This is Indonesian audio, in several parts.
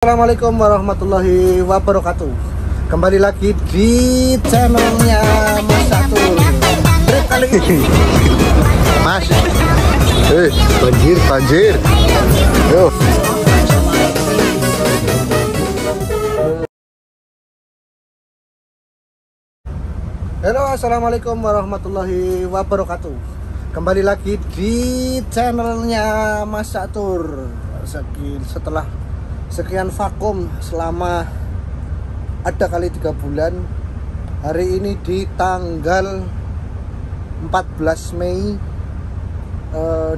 Assalamualaikum warahmatullahi wabarakatuh. Kembali lagi di channelnya Mas Catur. Trip kali ini Mas banjir yo. Halo, assalamualaikum warahmatullahi wabarakatuh. Kembali lagi di channelnya Mas Catur. Setelah sekian vakum selama ada kali 3 bulan, hari ini di tanggal 14 Mei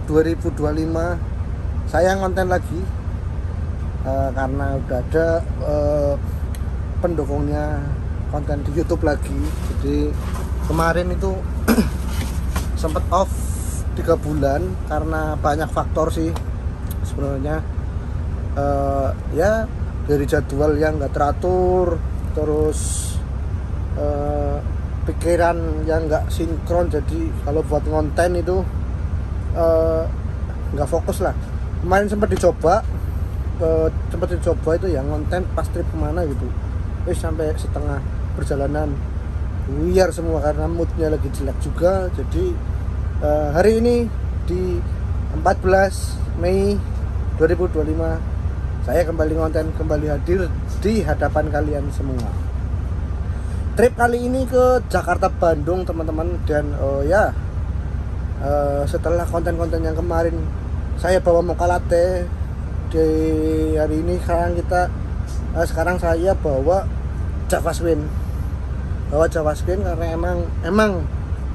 2025 saya ngonten lagi karena udah ada pendukungnya konten di YouTube lagi. Jadi kemarin itu sempet off 3 bulan karena banyak faktor sih sebenarnya. Ya dari jadwal yang nggak teratur, terus pikiran yang nggak sinkron, jadi kalau buat konten itu nggak fokus lah. Kemarin sempat dicoba itu ya konten pas trip kemana gitu, sampai setengah perjalanan buyar semua karena moodnya lagi jelek juga. Jadi hari ini di 14 Mei 2025 saya kembali konten, kembali hadir di hadapan kalian semua. Trip kali ini ke Jakarta Bandung teman-teman, dan setelah konten-konten yang kemarin saya bawa mocha latte, di hari ini sekarang saya bawa Java Swing karena emang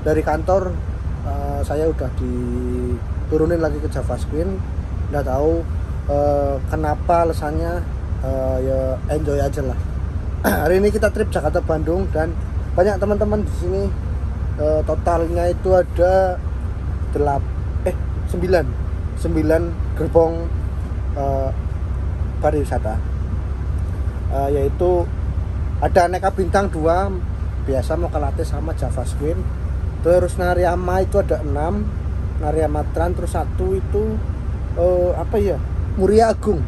dari kantor saya udah diturunin lagi ke Java Swing. Nggak tahu kenapa alasannya, ya enjoy aja lah. Hari ini kita trip Jakarta Bandung dan banyak teman-teman di sini. Totalnya itu ada 9 gerbong pariwisata, yaitu ada Aneka Bintang 2 biasa mocha latte sama Java Swing. Terus Nariyama itu ada 6 Nariyama Tran, terus 1 itu Muria Agung,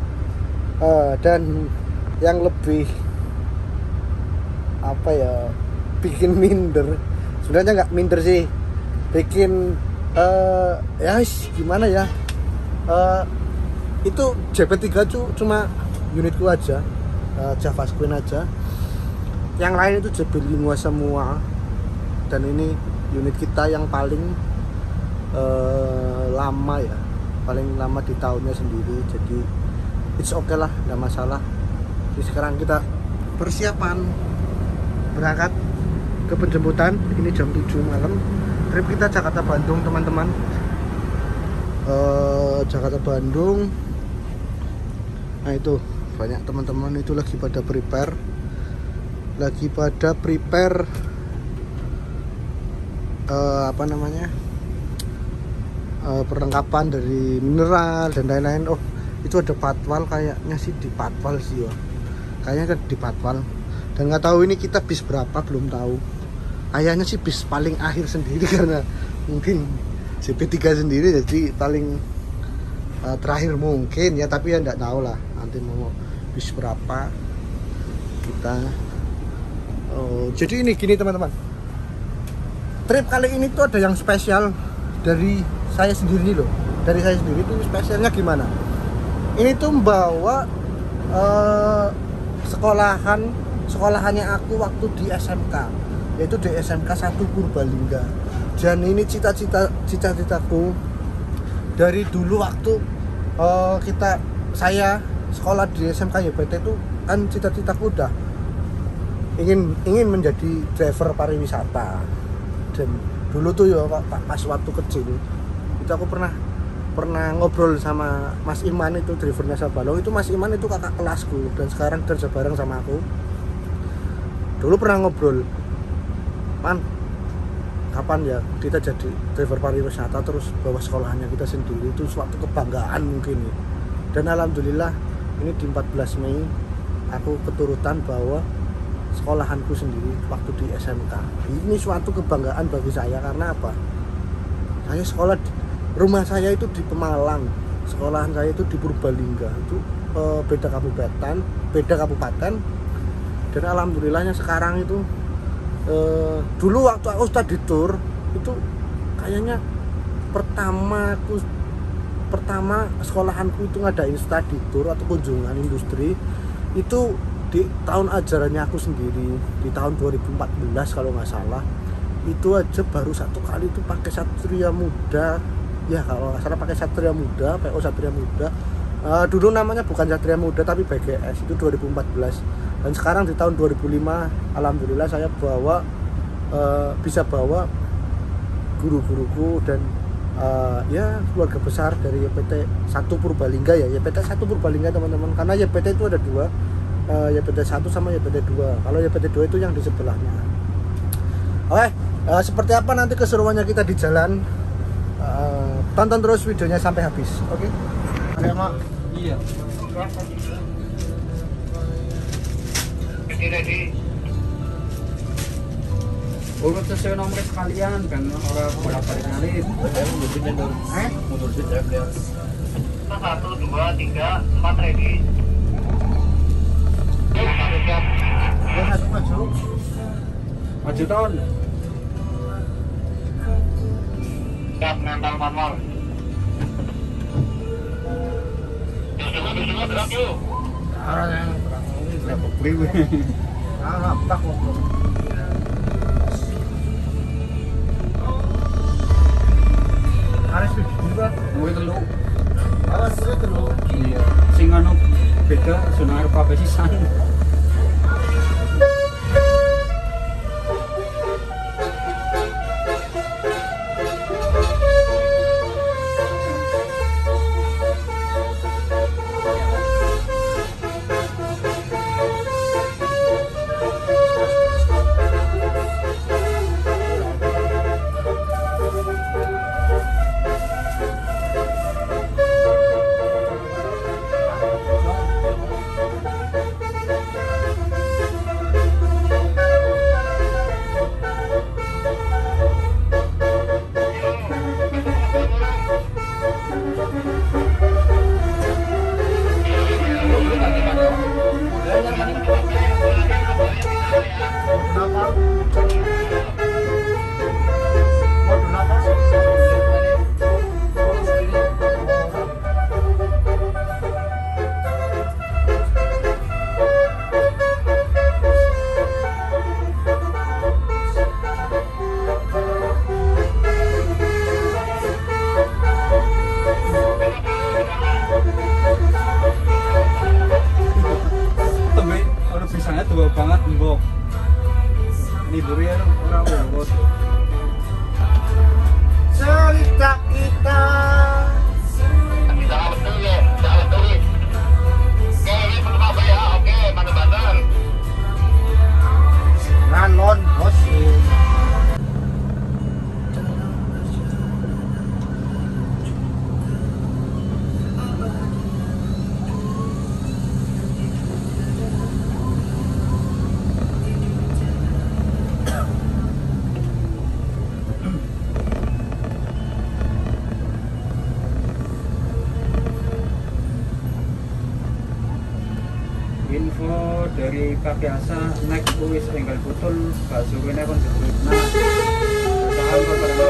dan yang lebih bikin minder, sebenarnya nggak minder sih, bikin gimana ya, itu JP3 cuma unitku aja, Java Swing aja, yang lain itu JP5 semua, dan ini unit kita yang paling lama ya, paling lama di tahunnya sendiri. Jadi it's okay lah, nggak masalah. Jadi sekarang kita persiapan berangkat ke penjemputan. Ini jam 7 malam. Trip kita Jakarta Bandung teman-teman. Jakarta Bandung. Nah itu banyak teman-teman itu lagi pada prepare perlengkapan dari mineral dan lain-lain. Oh, itu ada patwal, kayaknya sih di patwal sih ya, kayaknya kan di patwal. Dan nggak tahu ini kita bis berapa, belum tahu. Kayaknya sih bis paling akhir sendiri karena mungkin CP3 sendiri jadi paling terakhir mungkin ya, tapi ya nggak tahu lah nanti mau bis berapa kita. Jadi ini gini teman-teman, trip kali ini tuh ada yang spesial dari saya sendiri loh. Dari saya sendiri tuh spesialnya gimana? Ini tuh membawa sekolahannya aku waktu di SMK, yaitu di SMK 1 Purbalingga. Dan ini cita-citaku dari dulu waktu saya sekolah di SMK YPT itu kan, cita-citaku udah ingin menjadi driver pariwisata. Dan dulu tuh ya pas waktu kecil itu aku pernah ngobrol sama Mas Iman, itu drivernya Sabalong. Itu Mas Iman itu kakak kelasku dan sekarang kerja bareng sama aku. Dulu pernah ngobrol, "Man, kapan ya kita jadi driver pariwisata terus bawa sekolahannya kita sendiri?" Itu suatu kebanggaan mungkin ya. Dan alhamdulillah ini di 14 Mei aku keturutan bawa sekolahanku sendiri waktu di SMK. Ini suatu kebanggaan bagi saya karena apa? Saya sekolah, rumah saya itu di Pemalang, sekolahan saya itu di Purbalingga. Itu beda kabupaten. Dan alhamdulillahnya sekarang itu dulu waktu aku study tour itu kayaknya pertama sekolahanku itu ngadain study tour atau kunjungan industri itu di tahun ajarannya aku sendiri, di tahun 2014 kalau nggak salah. Itu aja baru satu kali itu pakai Satria Muda ya, kalau nggak salah pakai Satria Muda, PO Satria Muda. Dulu namanya bukan Satria Muda tapi BGS, itu 2014. Dan sekarang di tahun 2005 alhamdulillah saya bisa bawa guru-guruku dan ya keluarga besar dari YPT 1 Purbalingga ya. YPT 1 Purbalingga teman-teman, karena YPT itu ada dua, YPT 1 sama YPT 2. Kalau YPT 2 itu yang di sebelahnya. Oke, seperti apa nanti keseruannya kita di jalan, tonton terus videonya sampai habis. Oke. Ada Mak? Iya. Ready. Urut sesuai nomor sekalian kan orang bolak-balik nyalip. Mundur sih ya. 1, 2, 3, 4 ready. Maju tahun. Siap nempel manual. Disuruh gerak yuk. Arah yang Dapat priwe. tak kok. Harus juga. Mau telu. Awas telu. Iya. Sing anu beda zona arep kabeh sisan. Banget mbok. Ini durian ora urut. Cerita kita. Ngalon bos. Info dari Pak Biasa naik wis enggal putul bakso kene kon jebul. Nah, tahan kok pada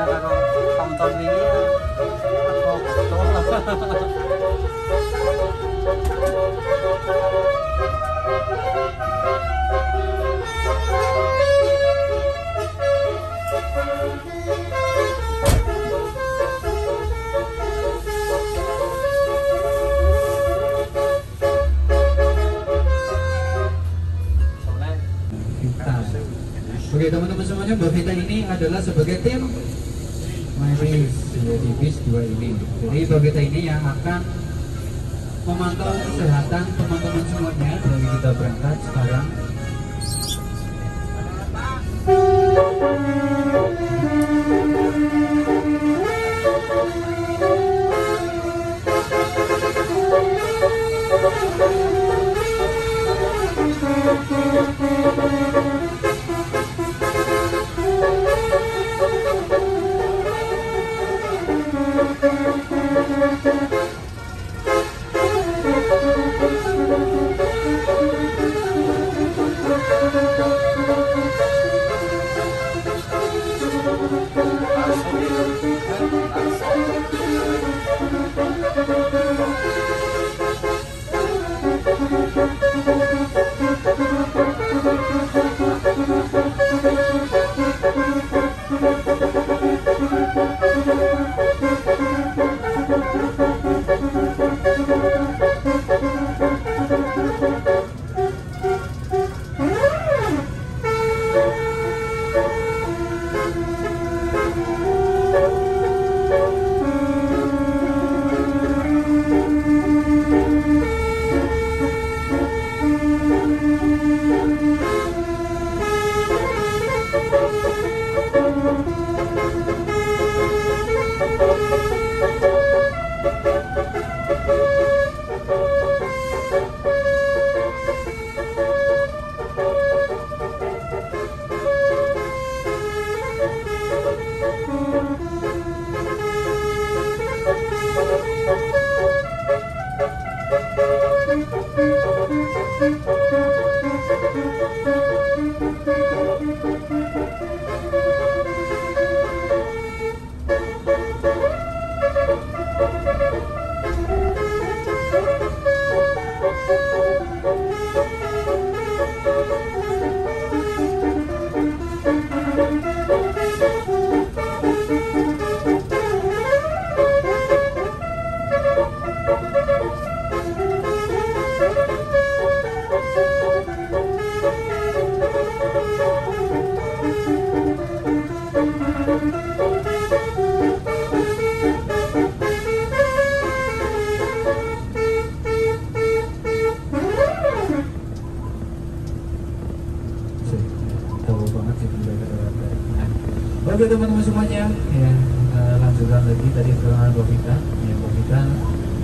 karo tahun-tahun ini ya aku betul Oke teman-teman semuanya, Mbak Vita ini adalah sebagai tim medis di bis 2 ini. Jadi Mbak Vita ini yang akan memantau kesehatan teman-teman semuanya dari kita berangkat sekarang. Oke teman-teman semuanya, ya lanjutkan lagi tadi dengan Mbak Vita. Ya, Mbak Vita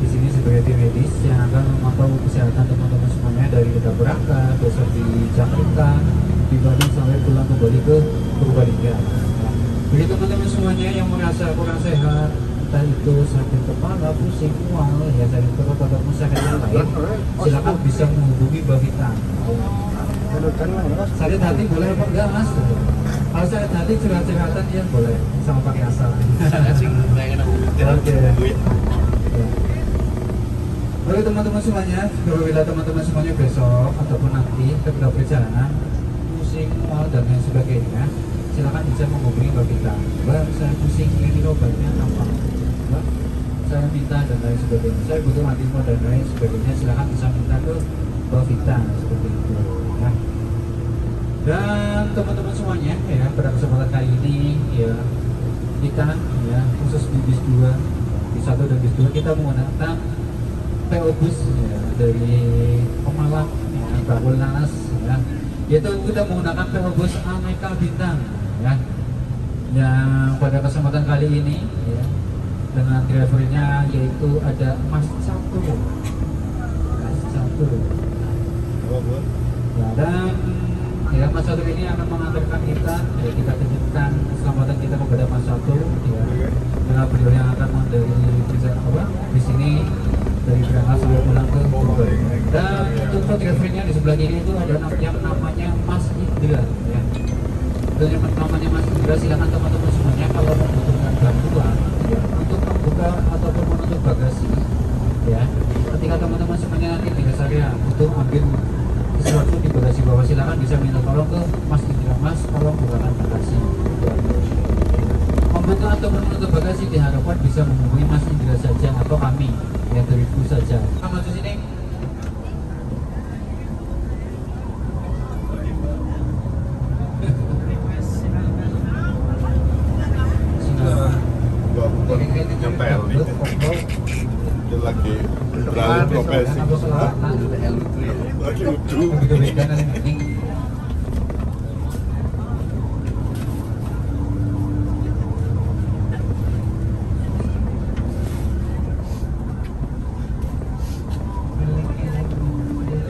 di sini sebagai tim medis yang akan memantau kesehatan teman-teman semuanya dari kita berangkat, besok di Jakarta, di Bandung sampai pulang kembali ke Purbalingga. Ya. Jadi teman-teman semuanya yang merasa kurang sehat, entah itu sakit kepala, pusing, mual, ya sakit perut atau sakit yang lain, silakan bisa menghubungi Mbak Vita. Sakit hati boleh apa enggak mas? Kalau sakit hati curhat-curhatan ya boleh sama pakai asal. Oke. Oke teman-teman semuanya, apabila teman-teman semuanya besok ataupun nanti ketika perjalanan pusing, mual dan lain sebagainya, silakan bisa menghubungi Mbak Vita. Mbak, saya pusing, ini obatnya apa? Mbak, saya minta dan lain sebagainya. Saya butuh antismo dan lain sebagainya. Silakan bisa minta ke Mbak Vita seperti itu. Ya. Dan teman-teman semuanya ya, pada kesempatan kali ini ya kita ya khusus di bis 2, bis 1 dan bis 2 kita menggunakan PO bus ya, dari Pemalang ya, Bawul Nanas ya, yaitu kita menggunakan PO bus Aneka Bintang ya, yang pada kesempatan kali ini ya, dengan drivernya yaitu ada Mas Catur. Ya, dan ya Mas Catur ini akan mengantarkan kita ya, kita tunjukkan keselamatan kita kepada Mas Catur ya, dengan beliau yang akan dari di sini dari berangkat sampai pulang ke Bogor. Dan untuk fotografernya di sebelah kiri itu ada yang namanya Mas Indra ya. Itu yang namanya Mas Indra, silakan teman-teman semuanya kalau membutuhkan untuk bagasi diharapkan bisa menghubungi Mas Indra saja atau kami yang dari Bu saja. Maju sini. Dia lagi beralih profesi, lagi lucu.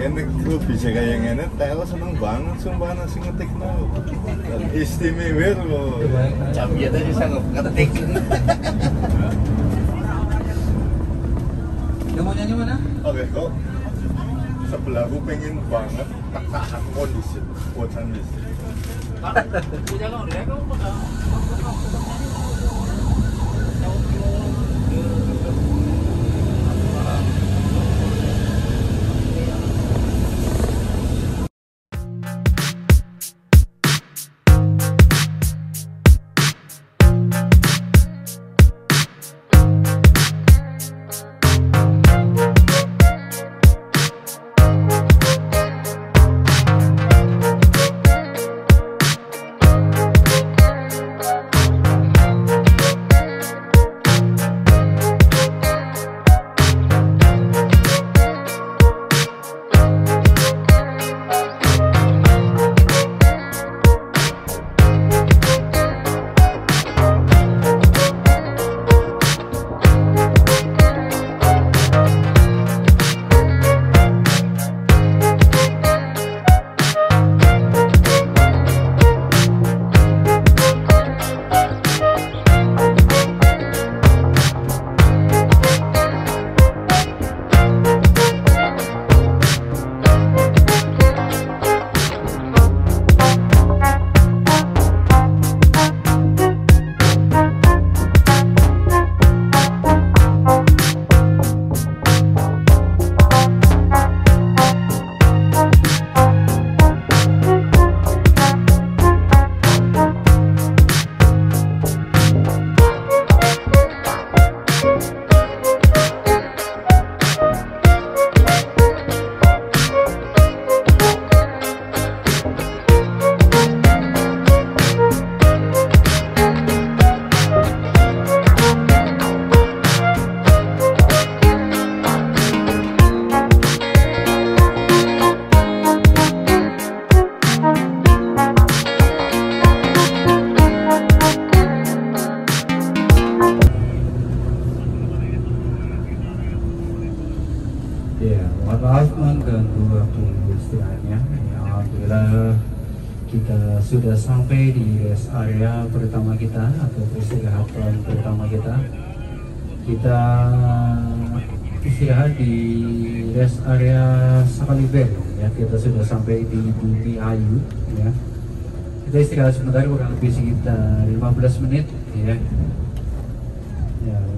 Ini kru bisa kayak gini, Telo seneng banget sumpah nasi ngetik no. Dan istimewa loh. Cabiat aja bisa ngetik. Yang mau nyanyi mana? Oke kok sebelahku pengen banget tak tahan kondisi bocan di sini. Ya, mohon maaf mengganggu waktu istirahatnya. Ya, alhamdulillah kita sudah sampai di rest area pertama kita atau peristirahatan pertama kita. Kita istirahat di rest area Sakaliber. Ya, kita sudah sampai di Bumi Ayu. Ya, kita istirahat sebentar kurang lebih sekitar 15 menit. Ya,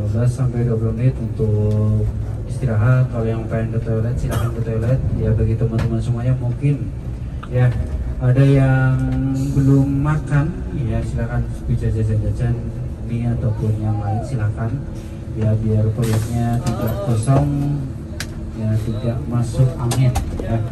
15 sampai 20 menit untuk istirahat. Kalau yang pengen ke toilet silahkan ke toilet ya. Bagi teman-teman semuanya mungkin ya ada yang belum makan ya, silahkan bisa jajan-jajan mie ataupun yang lain silahkan ya, biar perutnya tidak kosong ya, tidak masuk angin ya.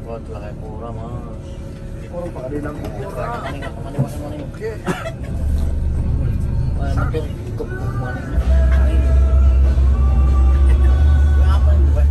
Wah, telah kayak pura mas. Orang Pak Adi nang Kemana? Oke. Wah, nanti cukup kemana? Apa yang buat?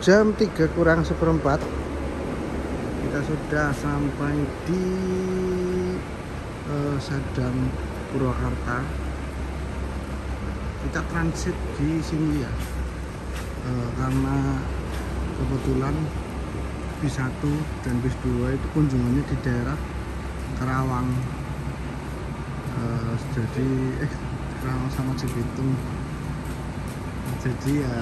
jam 3 kurang seperempat kita sudah sampai di Sadang Purwakarta. Kita transit di sini ya, karena kebetulan bis 1 dan bis 2 itu kunjungannya di daerah Karawang, jadi Karawang sama Cibitung. Jadi ya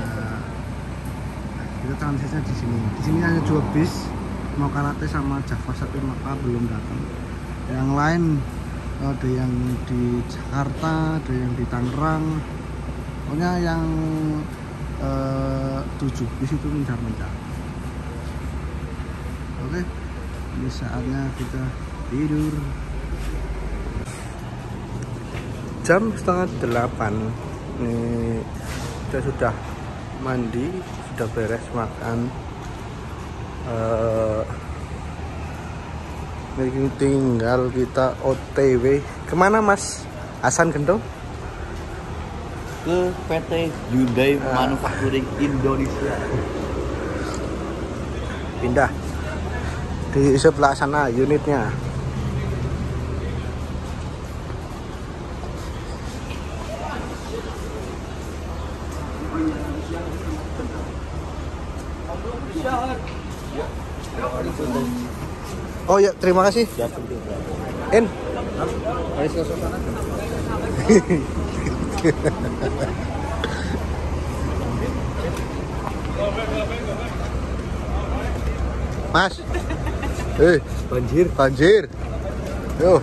kita transitnya di sini. Di sini hanya 2 bis, mau Karate sama Java Sapi Maka belum datang. Yang lain ada yang di Jakarta, ada yang di Tangerang. Pokoknya yang 7 bis itu mencar-mencar. Oke, ini saatnya kita tidur. Jam 7:30. Ini kita sudah mandi, sudah beres makan. Ini tinggal kita OTW kemana Mas Hasan Gendong? Ke PT Hyundai Manufacturing Indonesia. Pindah di sebelah sana unitnya. Oh ya, terima kasih. En. Mas. Banjir. Banjir. Yo.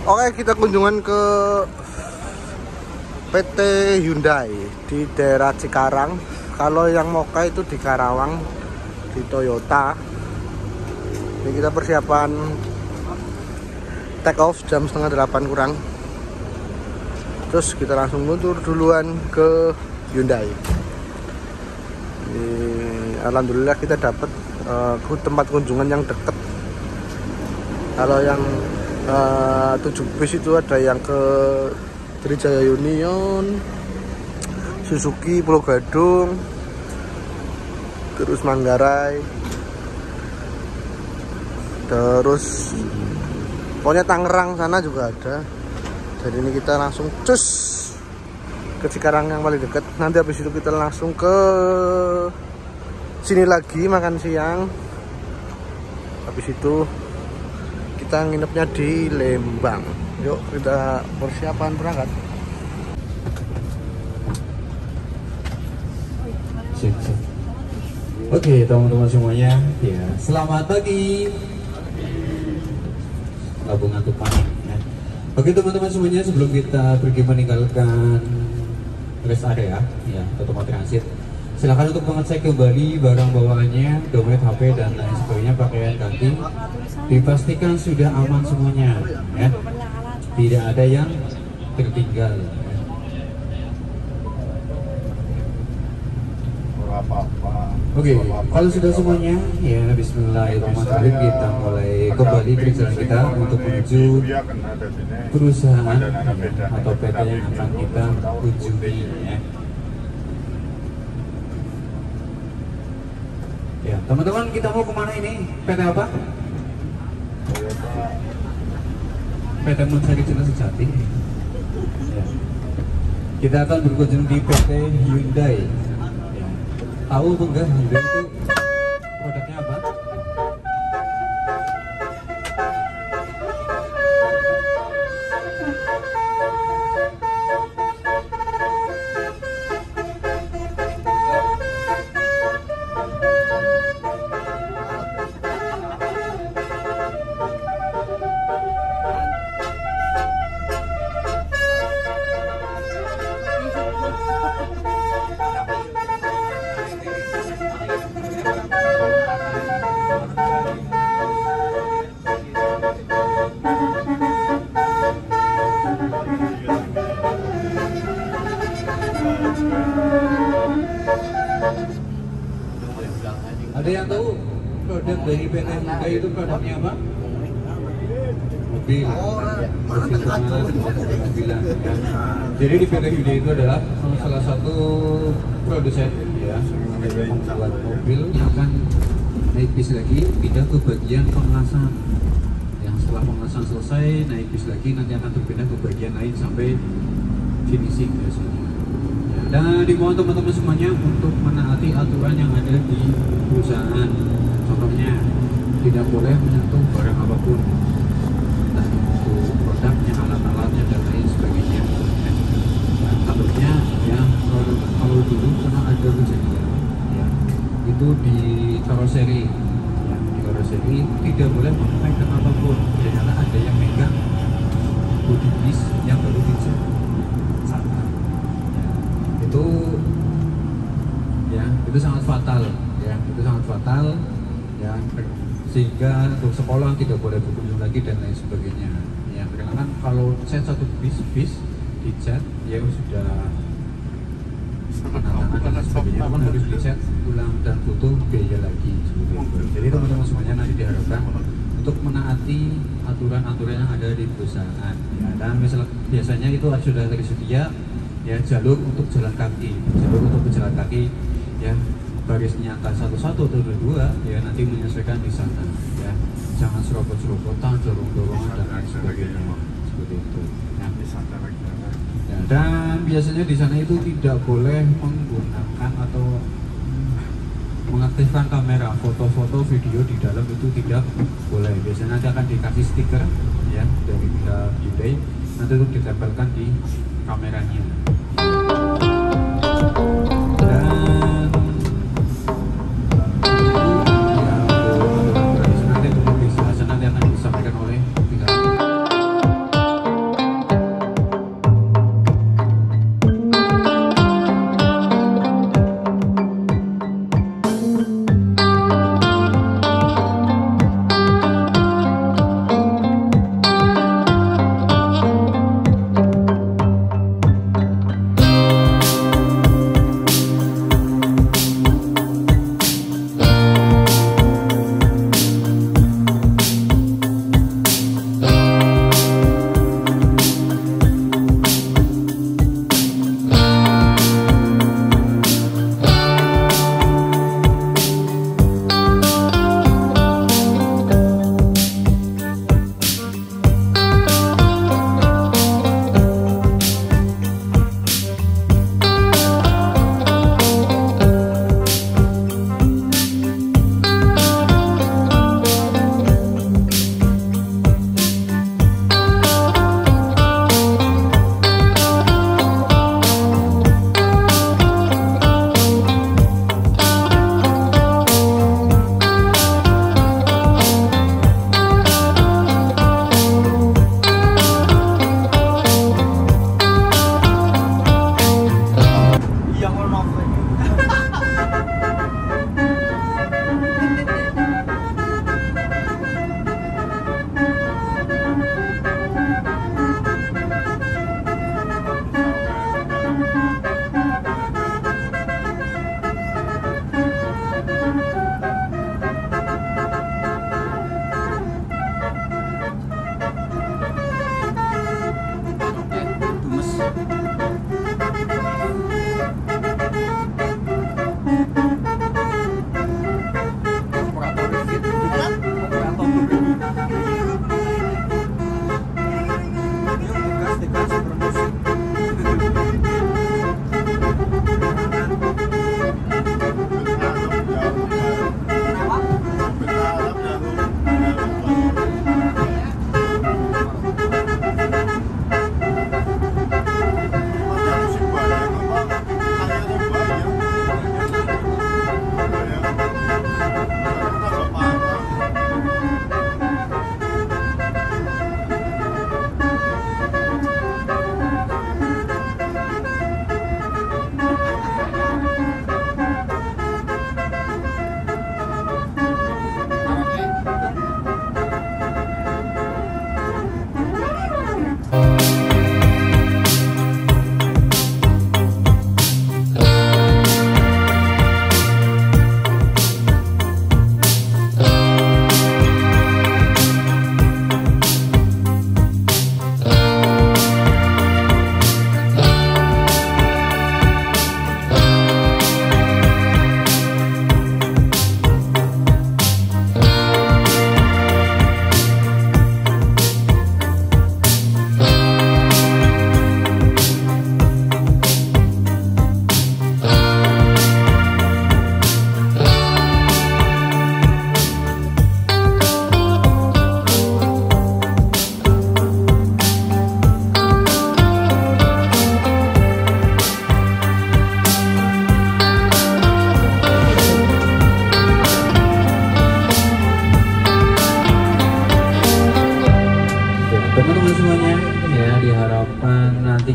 Oke, kita kunjungan ke PT Hyundai di daerah Cikarang. Kalau yang Moka itu di Karawang, di Toyota. Ini kita persiapan take off jam 7:30 kurang. Terus kita langsung mundur duluan ke Hyundai. Alhamdulillah kita dapat tempat kunjungan yang dekat. Kalau yang 7 bis itu ada yang ke Trijaya Union, Suzuki Pulau Gadung, terus Manggarai, terus pokoknya Tangerang sana juga ada. Jadi ini kita langsung cus ke Cikarang yang paling dekat. Nanti habis itu kita langsung ke sini lagi makan siang. Habis itu kita nginepnya di Lembang. Yuk kita persiapan berangkat. Oke teman-teman semuanya, ya selamat pagi. Nggak ngantuk panik ya. Oke teman-teman semuanya, sebelum kita pergi meninggalkan rest area ya atau tempat transit, silakan untuk mengecek kembali barang bawaannya, dompet, HP dan lain sebagainya, pakaian ganti, dipastikan sudah aman semuanya ya, tidak ada yang tertinggal ya. Oke, kalau sudah semuanya ya, bismillahirrahmanirrahim, kita mulai kembali perjalanan kita untuk menuju perusahaan atau PT yang akan kita kunjungi ya. Ya, teman-teman, kita mau kemana ini? PT apa? PT Mencari Cinta Sejati. Ya. Kita akan berkunjung di PT Hyundai. Ya. Tahu enggak Hyundai itu produknya apa? Ada yang tahu produk dari PT Hyundai itu produknya apa? mobil, perhitungan mobilan ya. Jadi di PT Hyundai itu adalah salah satu produsen ya yang membuat mobil yang akan naik bis lagi pindah ke bagian pengelasan. Yang setelah pengelasan selesai naik bis lagi nanti akan berpindah ke bagian lain sampai finishing biasanya. Ya, dan dimohon teman-teman semuanya untuk menaati aturan yang ada di perusahaan. Contohnya tidak boleh menyentuh barang apapun, entah itu produknya, alat-alatnya dan lain sebagainya. Nah, takutnya ya kalau dulu pernah ada kejadian ya itu di karoseri ya, di karoseri tidak boleh memegang apapun, ternyata ada yang megang bodi bis yang baru dicat sana ya, itu sangat fatal ya, itu sangat fatal ya, sehingga untuk sekolah tidak boleh berkunjung lagi dan lain sebagainya ya, karena kan kalau set satu bis dicat ya sudah tangan dan lain sebagainya kan harus dicat ulang dan butuh biaya lagi seperti itu. Jadi teman-teman semuanya nanti diharapkan untuk menaati aturan-aturan yang ada di perusahaan ya, dan misalnya biasanya itu sudah tersedia ya jalur untuk jalan kaki, jalur untuk berjalan kaki ya, barisnya antara 1 atau 2 ya, nanti menyesuaikan di sana ya, jangan serobot-serobotan, dorong-dorongan dan lain sebagainya seperti itu ya. Ya, dan biasanya di sana itu tidak boleh menggunakan atau mengaktifkan kamera, foto-foto, video di dalam itu tidak boleh. Biasanya nanti akan dikasih stiker ya dari pihak Hyundai, nanti itu ditempelkan di kameranya. Dan nanti untuk lebih jelas nanti akan disampaikan oleh pihak.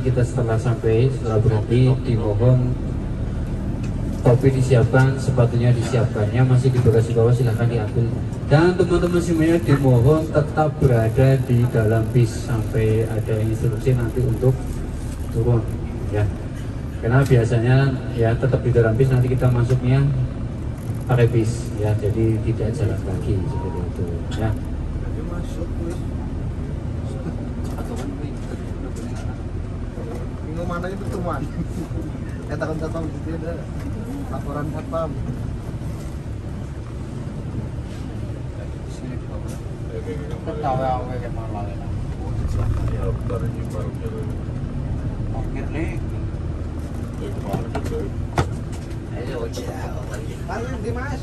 kita setelah berhenti dimohon topi disiapkan, sepatunya disiapkan, yang masih di bagasi bawah silahkan diambil. Dan teman-teman semuanya dimohon tetap berada di dalam bis sampai ada instruksi nanti untuk turun ya. Karena biasanya ya tetap di dalam bis, nanti kita masuknya pakai bis ya, jadi tidak jalan kaki seperti itu ya. Bingung mana itu pertemuan. Katakan satpam gitu ada laporan satpam. Ketawa kayak malah ya. Ya, bentar ini parkir. Parkir nih. Parkir. Ayo jauh lagi. Parkir di Mas.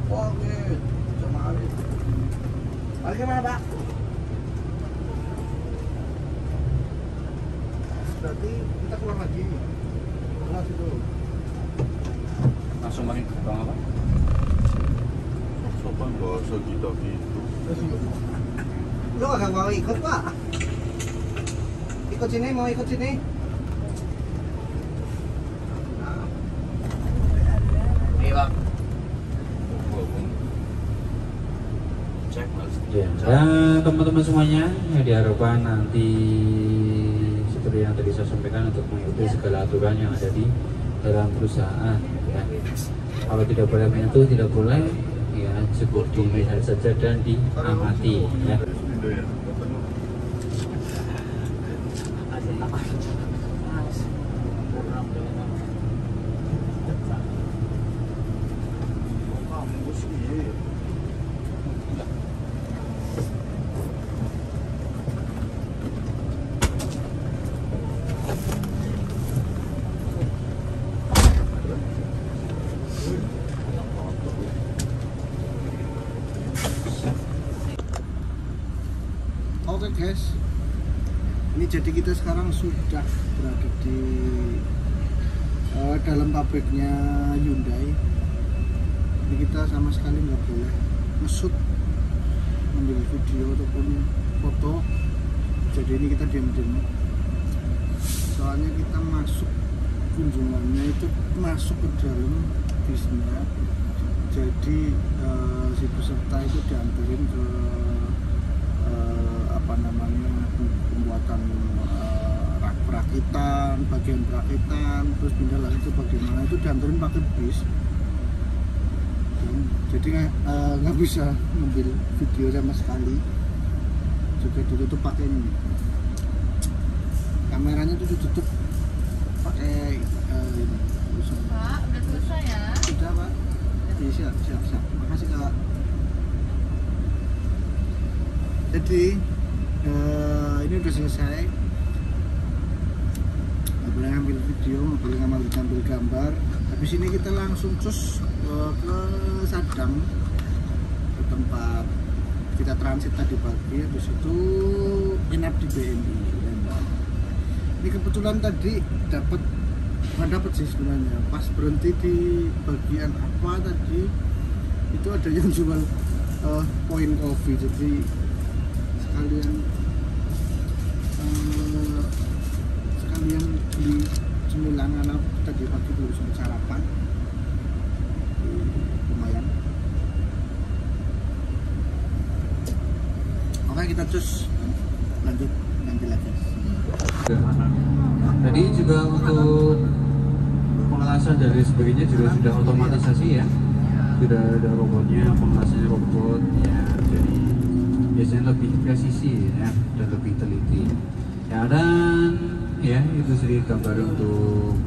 Oh, gitu. Sama Ali. Parkir mana, Pak? Berarti kita keluar lagi. Keluar situ. Langsung main ke bawah apa? Sopan bahasa kita gitu. Lu agak mau ikut, Pak? Ikut sini, mau ikut sini? Iya, Bang. Cek mas. Ya, dan teman-teman semuanya ya, diharapkan nanti seperti yang tadi saya sampaikan untuk mengikuti segala aturan yang ada di dalam perusahaan ya. Kalau tidak boleh menyentuh, tidak boleh ya, cukup dilihat saja dan diamati ya. Oke guys, ini jadi kita sekarang sudah berada di dalam pabriknya Hyundai. Ini kita sama sekali nggak boleh nge-shoot, ambil video ataupun foto. Jadi ini kita diam-diam. Soalnya kita masuk kunjungannya itu masuk ke dalam bisnya. Jadi si peserta itu diantarin ke pembuatan perakitan, bagian perakitan, terus pindah lagi ke bagaimana itu diantarin pakai bis. Jadi nggak bisa ngambil video sama sekali, juga ditutup pakai ini, kameranya tuh ditutup pakai ini. Pak, udah selesai ya? Sudah, Pak. Iya, siap. Makasih, Kak. Jadi ini udah selesai. Nggak boleh ngambil video, nggak boleh ngambil gambar. Habis ini kita langsung cus ke Sadang, ke tempat kita transit tadi pagi. Habis itu nginap di BNI Lembang. Ini kebetulan tadi bukan dapat sih sebenarnya, pas berhenti di bagian apa tadi itu ada yang jual poin kopi, jadi sekalian beli cemilan anak tadi pagi belum sempat sarapan. Lumayan. Oke, kita cus lanjut nanti lagi. Tadi juga untuk pengelasan dan lain sebagainya juga sudah otomatisasi ya, sudah ada robotnya, pengelasannya robot ya, jadi biasanya lebih presisi ya dan lebih teliti ya. Dan ya itu sedikit gambar untuk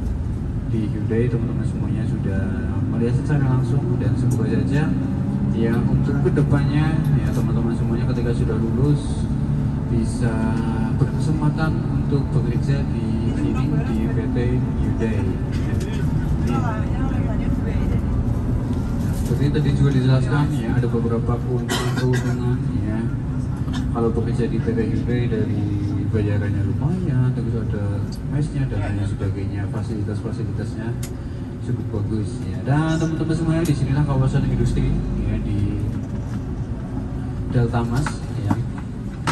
di Hyundai. Teman-teman semuanya sudah melihat secara langsung, dan semoga saja ya untuk kedepannya ya teman-teman semuanya ketika sudah lulus bisa berkesempatan untuk bekerja di sini di PT Hyundai ya. Seperti tadi juga dijelaskan ya, ada beberapa keuntungan ya kalau bekerja di PT Hyundai, dari bayarannya lumayan, terus ada mesnya dan lain sebagainya, fasilitasnya cukup bagus ya. Dan teman-teman semuanya, di sinilah kawasan industri ya di Delta Mas ya.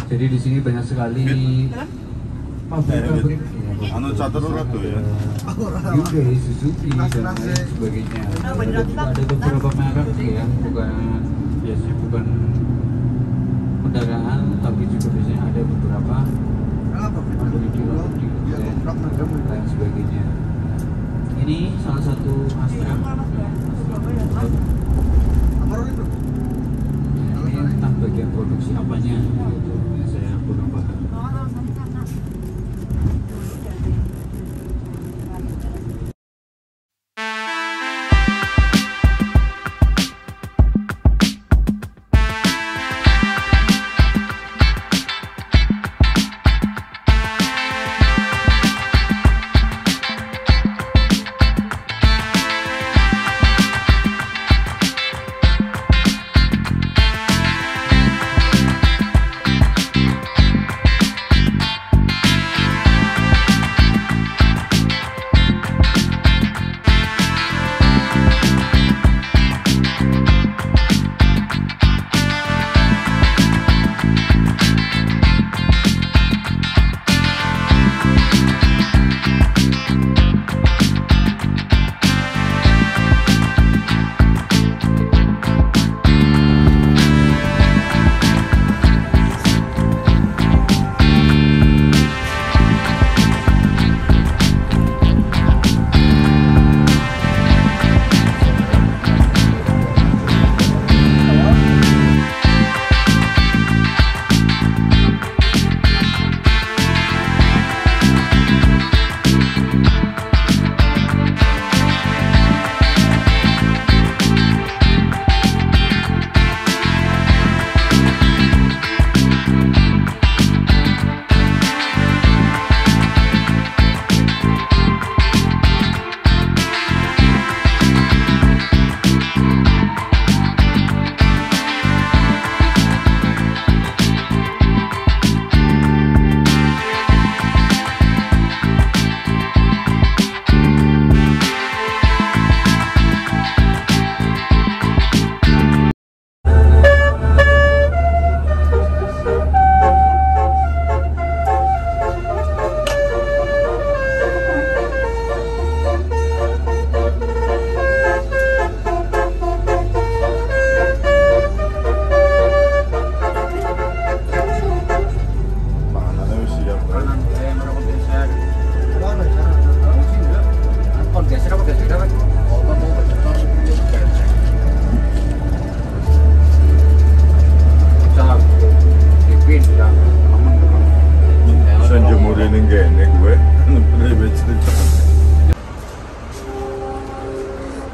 Jadi di sini banyak sekali pabrik-pabrik Anu catur ora tuh ya. Hyundai, Suzuki dan lain sebagainya. Ada beberapa merek ya, biasanya bukan kendaraan, tapi juga biasanya ada beberapa pabrik di lain sebagainya. Ini salah satu Astra. Ini entah bagian produksi apanya gitu. Saya kurang paham.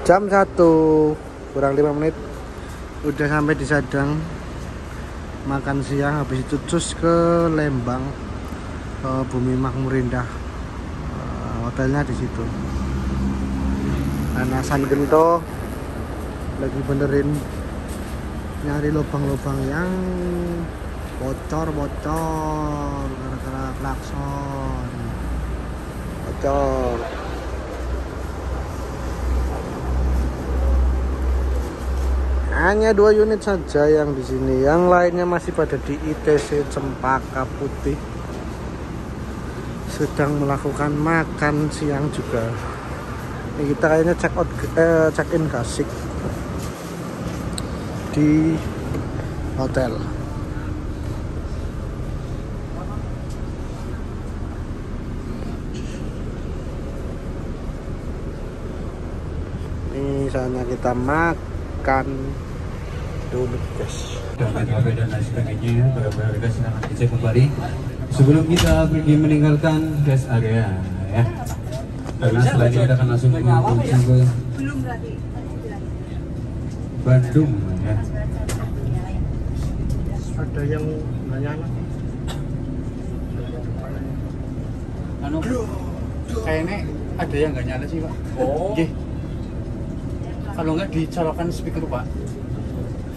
Jam 1 kurang 5 menit udah sampai di Sadang, makan siang, habis itu cus ke Lembang, ke Bumi Makmur Indah. Hotelnya di situ. Anasan Gento lagi benerin, nyari lubang-lubang yang bocor gara-gara klakson bocor. Hanya 2 unit saja yang di sini, yang lainnya masih pada di ITC Cempaka Putih, sedang melakukan makan siang juga. Ini kita kayaknya check in Gasik di hotel. Ini saatnya kita makan dulu guys. Dan lain sebagainya, beberapa kita silakan dicek kembali sebelum kita pergi meninggalkan rest area ya. Karena setelah ini kita akan langsung menuju ke Bandung ya. Ada yang nanya Anu, kayaknya ada yang nggak nyala sih Pak. Oh. Gih. Kalau nggak dicolokkan speaker Pak.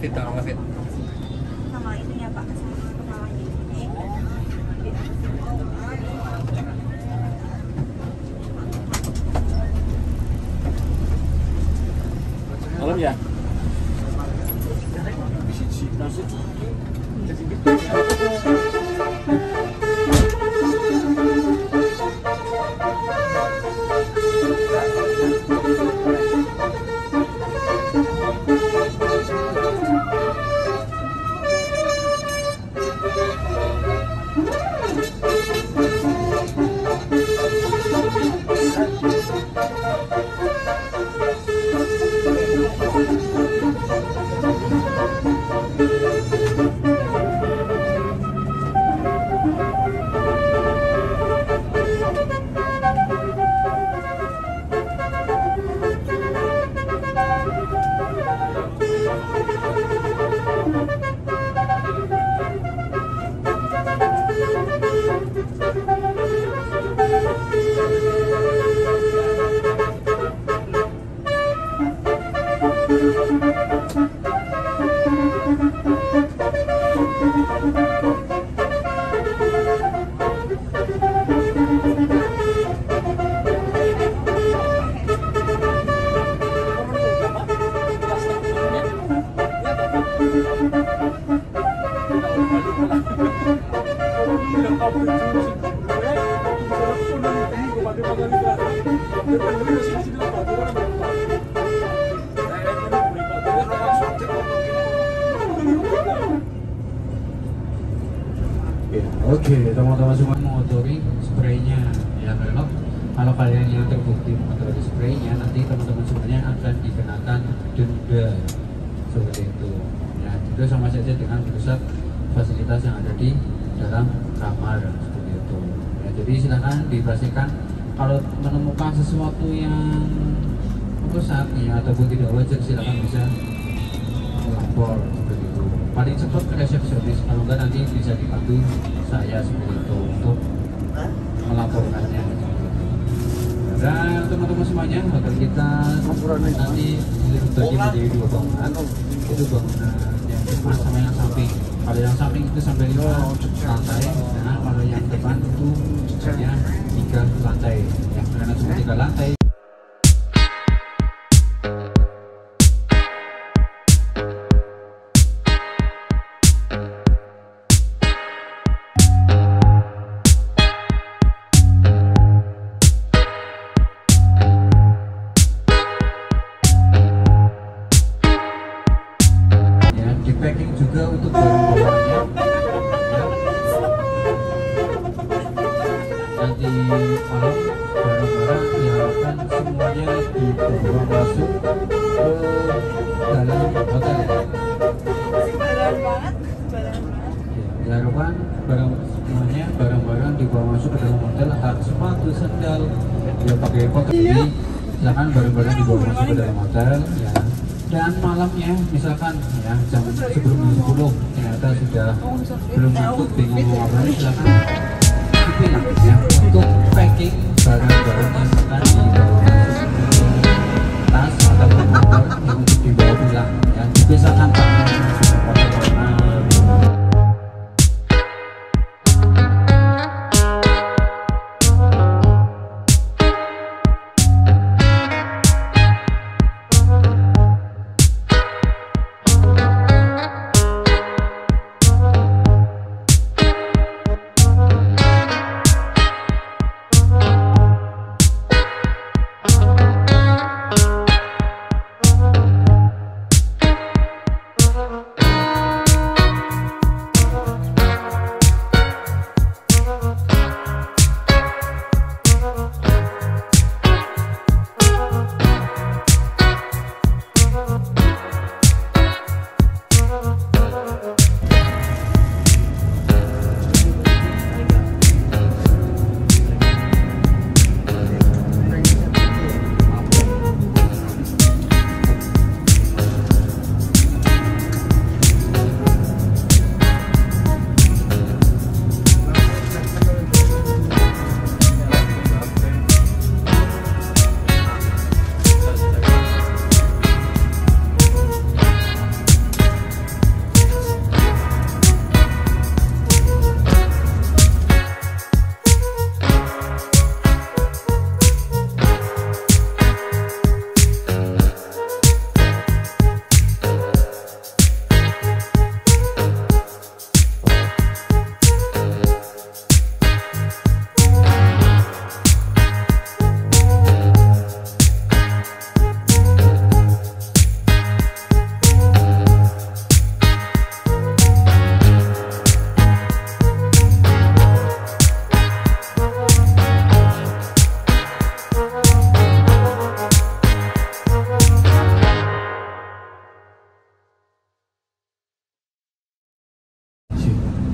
Fit atau nggak fit? Sama itu ya Pak, sama kepalanya ini. Malam ya? Nasi. Ya, oke, teman-teman semua mengotori spraynya ya. Kalau kalian yang terbukti mengotori spraynya, nanti teman-teman semuanya akan dikenakan denda seperti itu. Ya, itu sama saja dengan merusak fasilitas yang ada di dalam kamar seperti itu. Ya, jadi silakan dipastikan kalau menemukan sesuatu yang rusak ya ataupun tidak wajar, silakan bisa melapor seperti itu. Paling cepat ke resepsionis, kalau enggak nanti bisa dibantu saya seperti itu untuk melaporkannya. Dan teman-teman semuanya, hotel kita nanti dibagi menjadi 2 bangunan. Itu bangunan yang depan sama yang samping. Kalau yang samping itu sampai 5 lantai, nah kalau yang depan itu hanya 3 lantai. Yang karena cuma 3 lantai. Packing juga untuk barang bawaannya ya. Nanti malam barang-barang diharapkan semuanya dibawa masuk ke dalam hotel ya. Badan banget. Diharapkan semuanya barang-barang dibawa masuk ke dalam hotel, entah sepatu, sandal, ya pakai ini, silakan barang-barang dibawa masuk ke dalam hotel ya. Dan malamnya misalkan ya jam sebelum 10 ternyata sudah belum ngantuk, bingung mau apa, silakan dipilih ya untuk packing barang-barang yang akan dibawa tas atau motor yang untuk dibawa pulang ya. Biasakan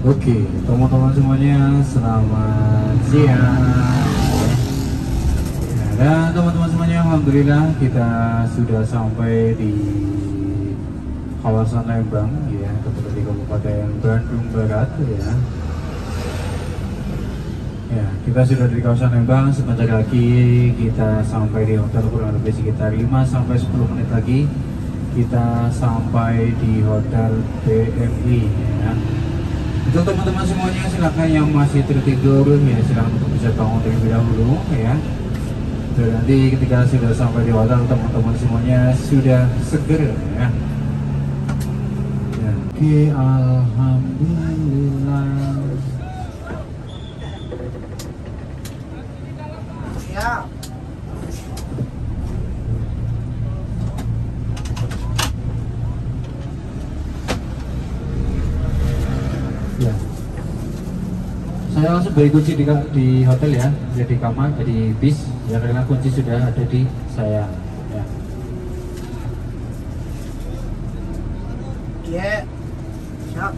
Oke, teman-teman semuanya, selamat siang. Dan teman-teman semuanya, alhamdulillah kita sudah sampai di kawasan Lembang, ya, tepatnya di Kabupaten Bandung Barat, ya. Ya, kita sudah di kawasan Lembang. Sebentar lagi kita sampai di hotel, kurang lebih sekitar 5-10 menit lagi kita sampai di Hotel BMI, ya. Untuk teman-teman semuanya, silakan yang masih tertidur ya silakan untuk bisa bangun terlebih dahulu ya. Dan nanti ketika sudah sampai di hotel, teman-teman semuanya sudah seger ya. Oke, alhamdulillah. Ya, Siap. Ya. Saya langsung beri kunci di hotel ya, jadi kamar, jadi bis. Ya karena kunci sudah ada di saya. Ya. Iya. Siap.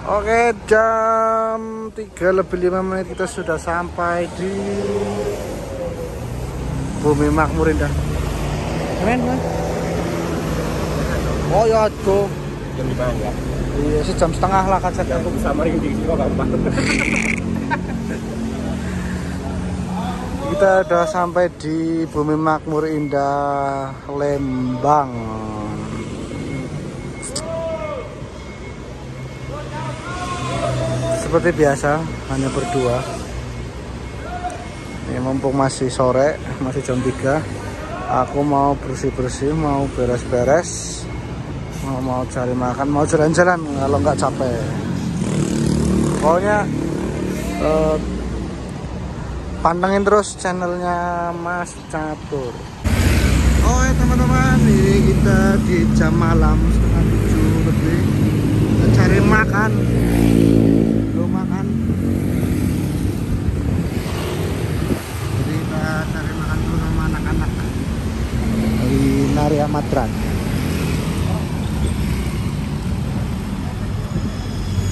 Oke, jam 3:05 kita sudah sampai di Bumi Makmur Indah. Keren kan? Oh ya tuh. Jam 5 enggak? Iya, sejam setengah lah kan saya. Aku bisa merinding kok gampang. Kita udah sampai di Bumi Makmur Indah Lembang. Seperti biasa, hanya berdua. Ini mumpung masih sore, masih jam 3. Aku mau bersih-bersih, mau beres-beres, mau cari makan, mau jalan-jalan kalau nggak capek. Pokoknya pantengin terus channelnya Mas Catur. Oh ya teman-teman, ini kita di jam malam setengah 7 lebih. Kita cari makan. Belum makan. Jadi kita cari makan dulu sama anak-anak di Narya Madran.